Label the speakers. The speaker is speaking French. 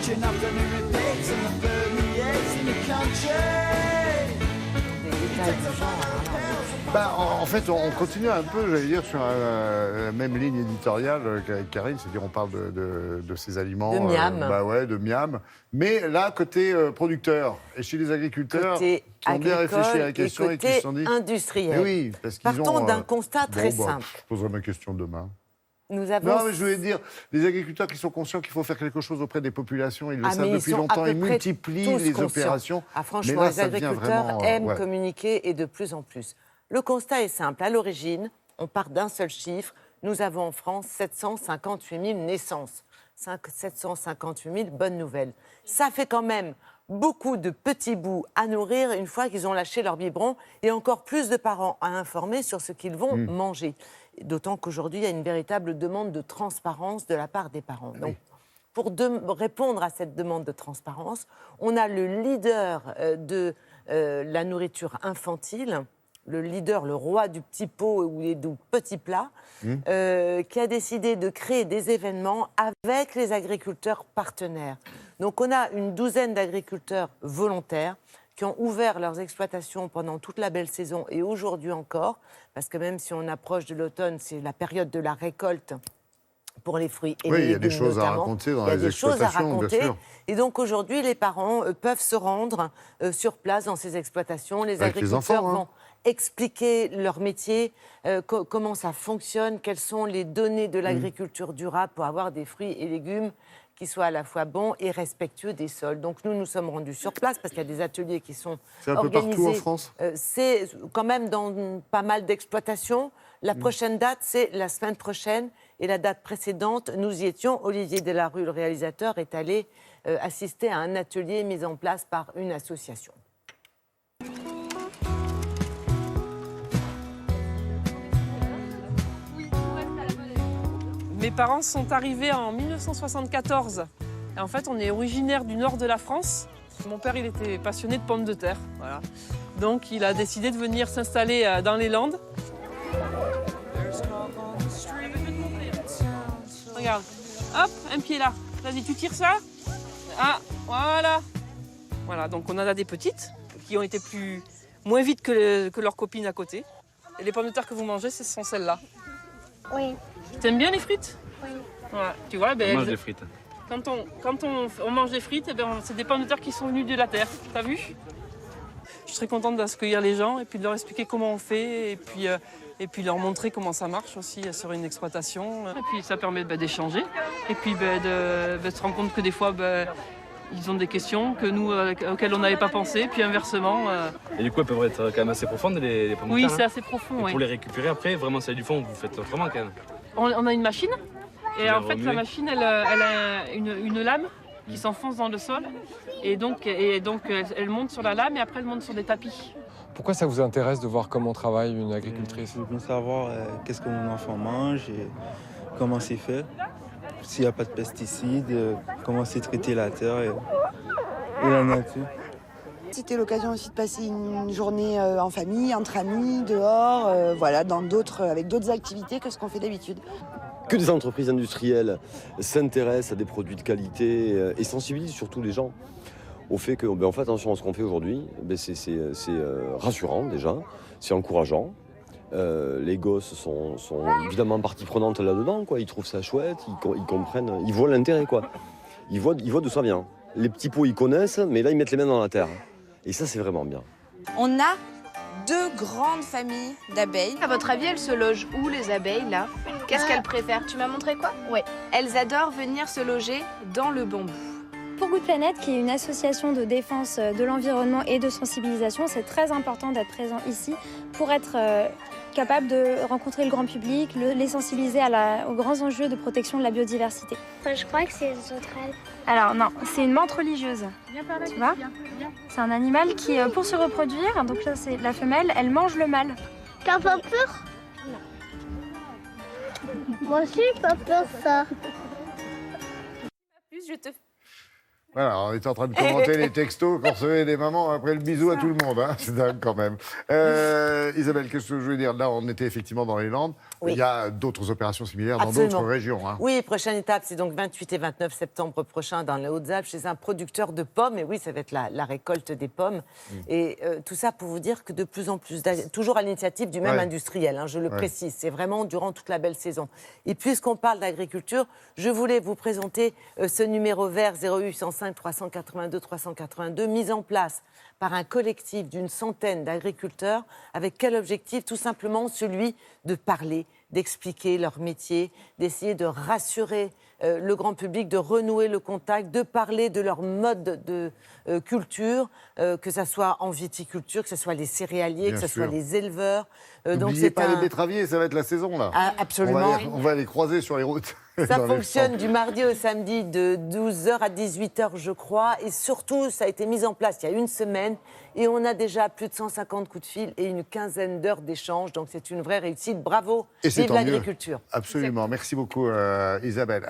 Speaker 1: Watching afternoon repeats and the permeates in the country.
Speaker 2: Des détails du genre.
Speaker 3: En fait, on continue un peu, j'allais dire, sur la même ligne éditoriale qu'avec Karine, c'est-à-dire on parle de ces aliments.
Speaker 2: De miam.
Speaker 3: De miam. Mais là, côté producteur, et chez les agriculteurs,
Speaker 2: Côté
Speaker 3: qui ont bien réfléchi à la
Speaker 2: agricole
Speaker 3: question
Speaker 2: et
Speaker 3: et qui se sont dit...
Speaker 2: industriel.
Speaker 3: Eh oui, parce qu'ils
Speaker 2: Partons
Speaker 3: ont...
Speaker 2: d'un constat très simple.
Speaker 3: Je poserai ma question demain.
Speaker 2: Nous avons...
Speaker 3: Non, mais je voulais dire, les agriculteurs qui sont conscients qu'il faut faire quelque chose auprès des populations, ils le savent
Speaker 2: mais
Speaker 3: depuis
Speaker 2: ils sont
Speaker 3: longtemps,
Speaker 2: à peu
Speaker 3: ils
Speaker 2: près
Speaker 3: multiplient
Speaker 2: tous
Speaker 3: les
Speaker 2: conscients.
Speaker 3: opérations.
Speaker 2: Franchement,
Speaker 3: mais là,
Speaker 2: les
Speaker 3: ça devient
Speaker 2: agriculteurs
Speaker 3: vraiment,
Speaker 2: aiment communiquer et de plus en plus. Le constat est simple. À l'origine, on part d'un seul chiffre. Nous avons en France 758 000 naissances. 758 000 bonnes nouvelles. Ça fait quand même beaucoup de petits bouts à nourrir une fois qu'ils ont lâché leur biberon et encore plus de parents à informer sur ce qu'ils vont manger. D'autant qu'aujourd'hui, il y a une véritable demande de transparence de la part des parents. Donc, pour répondre à cette demande de transparence, on a le leader de la nourriture infantile, le leader, le roi du petit pot ou du petit plat, qui a décidé de créer des événements avec les agriculteurs partenaires. Donc on a une douzaine d'agriculteurs volontaires qui ont ouvert leurs exploitations pendant toute la belle saison et aujourd'hui encore, parce que même si on approche de l'automne, c'est la période de la récolte pour les fruits et les légumes.
Speaker 3: Oui, il y a des choses
Speaker 2: notamment.
Speaker 3: à raconter dans les
Speaker 2: Il y a des choses à
Speaker 3: exploitations, bien
Speaker 2: raconter.
Speaker 3: sûr.
Speaker 2: Et donc aujourd'hui, les parents peuvent se rendre sur place dans ces exploitations. Les
Speaker 3: Avec les
Speaker 2: agriculteurs
Speaker 3: enfants,
Speaker 2: vont expliquer leur métier, comment ça fonctionne, quelles sont les données de l'agriculture durable pour avoir des fruits et légumes qui soient à la fois bons et respectueux des sols. Donc nous sommes rendus sur place parce qu'il y a des ateliers qui sont
Speaker 3: C'est un peu
Speaker 2: organisés.
Speaker 3: partout en France.
Speaker 2: C'est quand même dans pas mal d'exploitations. La prochaine date, c'est la semaine prochaine. Et la date précédente, nous y étions. Olivier Delarue, le réalisateur, est allé assister à un atelier mis en place par une association.
Speaker 4: Mes parents sont arrivés en 1974. Et en fait, on est originaire du nord de la France. Mon père, il était passionné de pommes de terre. Voilà. Donc, il a décidé de venir s'installer dans les Landes. Regarde. Hop, un pied là. Vas-y, tu tires ça. Ah, voilà. Voilà, donc on en a des petites qui ont été moins vite que leurs copines à côté. Et les pommes de terre que vous mangez, ce sont celles-là.
Speaker 5: Oui.
Speaker 4: T'aimes bien les frites?
Speaker 5: Oui.
Speaker 4: Ouais, tu vois,
Speaker 6: On mange des frites.
Speaker 4: Quand on mange des frites, c'est des pommes de terre qui sont venues de la terre. T'as vu? Je suis très contente d'accueillir les gens et puis de leur expliquer comment on fait et puis leur montrer comment ça marche aussi sur une exploitation. Et puis ça permet d'échanger et puis de se rendre compte que des fois, ils ont des questions auxquelles on n'avait pas pensé, puis inversement.
Speaker 6: Et du coup, elles peuvent être quand même assez profondes, les pommes de
Speaker 4: Oui,
Speaker 6: terre.
Speaker 4: c'est assez profond.
Speaker 6: Et pour les récupérer après, vraiment, c'est du fond, vous faites autrement quand même.
Speaker 4: On a une machine et en fait,
Speaker 6: remuer.
Speaker 4: la machine, elle a une lame qui s'enfonce dans le sol et donc elle monte sur la lame et après elle monte sur des tapis.
Speaker 7: Pourquoi ça vous intéresse de voir comment travaille une agricultrice?
Speaker 8: Je veux bien savoir qu'est-ce que mon enfant mange et comment c'est fait. S'il n'y a pas de pesticides, comment c'est traiter la terre et la nature.
Speaker 9: C'était l'occasion aussi de passer une journée en famille, entre amis, dehors, voilà, avec d'autres activités que ce qu'on fait d'habitude.
Speaker 10: Que des entreprises industrielles s'intéressent à des produits de qualité et sensibilisent surtout les gens au fait qu'on fait attention à ce qu'on fait aujourd'hui. C'est rassurant déjà, c'est encourageant. Les gosses sont évidemment partie prenante là-dedans, quoi. Ils trouvent ça chouette, ils comprennent, ils voient l'intérêt, quoi. Ils voient d'où ça vient. Les petits pots, ils connaissent, mais là, ils mettent les mains dans la terre. Et ça, c'est vraiment bien.
Speaker 11: On a 2 grandes familles d'abeilles.
Speaker 12: À votre avis, elles se logent où, les abeilles, là? Qu'est-ce qu'elles préfèrent? Tu m'as montré quoi?
Speaker 11: Ouais. Elles adorent venir se loger dans le bambou.
Speaker 5: Pour Good Planet, qui est une association de défense de l'environnement et de sensibilisation, c'est très important d'être présent ici pour être capable de rencontrer le grand public, les sensibiliser aux grands enjeux de protection de la biodiversité.
Speaker 13: Je crois que c'est une sauterelle.
Speaker 5: Alors non, c'est une menthe religieuse. Tu vois? C'est un animal qui, pour se reproduire, donc là c'est la femelle, elle mange le mâle.
Speaker 13: T'as pas peur? Non. Moi aussi, j'ai pas peur ça.
Speaker 2: Plus je te
Speaker 3: Voilà, on était en train de commenter les textos qu'on recevait des mamans après le bisou à tout le monde. Hein. C'est dingue quand même. Isabelle, qu'est-ce que je veux dire? Là, on était effectivement dans les Landes.
Speaker 2: Oui.
Speaker 3: Il y a d'autres opérations similaires dans
Speaker 2: Absolument.
Speaker 3: d'autres régions. Hein.
Speaker 2: Oui, prochaine étape, c'est donc 28 et 29 septembre prochain dans les Hautes-Alpes, chez un producteur de pommes. Et oui, ça va être la récolte des pommes. Et tout ça pour vous dire que de plus en plus, toujours à l'initiative du même
Speaker 3: Ouais.
Speaker 2: industriel, hein, je le
Speaker 3: Ouais.
Speaker 2: précise, c'est vraiment durant toute la belle saison. Et puisqu'on parle d'agriculture, je voulais vous présenter ce numéro vert 0805 382 382, mis en place par un collectif d'une centaine d'agriculteurs. Avec quel objectif? Tout simplement celui de parler, d'expliquer leur métier, d'essayer de rassurer le grand public, de renouer le contact, de parler de leur mode de culture, que ce soit en viticulture, que ce soit les céréaliers,
Speaker 3: Bien
Speaker 2: que ce soit
Speaker 3: sûr.
Speaker 2: les éleveurs.
Speaker 3: N'oubliez pas les betteraviers, ça va être la saison là.
Speaker 2: Ah, absolument.
Speaker 3: On va les croiser sur les routes.
Speaker 2: Ça
Speaker 3: dans les
Speaker 2: fonctionne
Speaker 3: centres.
Speaker 2: du mardi au samedi de 12h à 18h, je crois. Et surtout, ça a été mis en place il y a une semaine. Et on a déjà plus de 150 coups de fil et une quinzaine d'heures d'échange. Donc c'est une vraie réussite. Bravo.
Speaker 3: Et c'est
Speaker 2: Vive
Speaker 3: tant mieux.
Speaker 2: l'agriculture.
Speaker 3: Absolument. Merci beaucoup, Isabelle.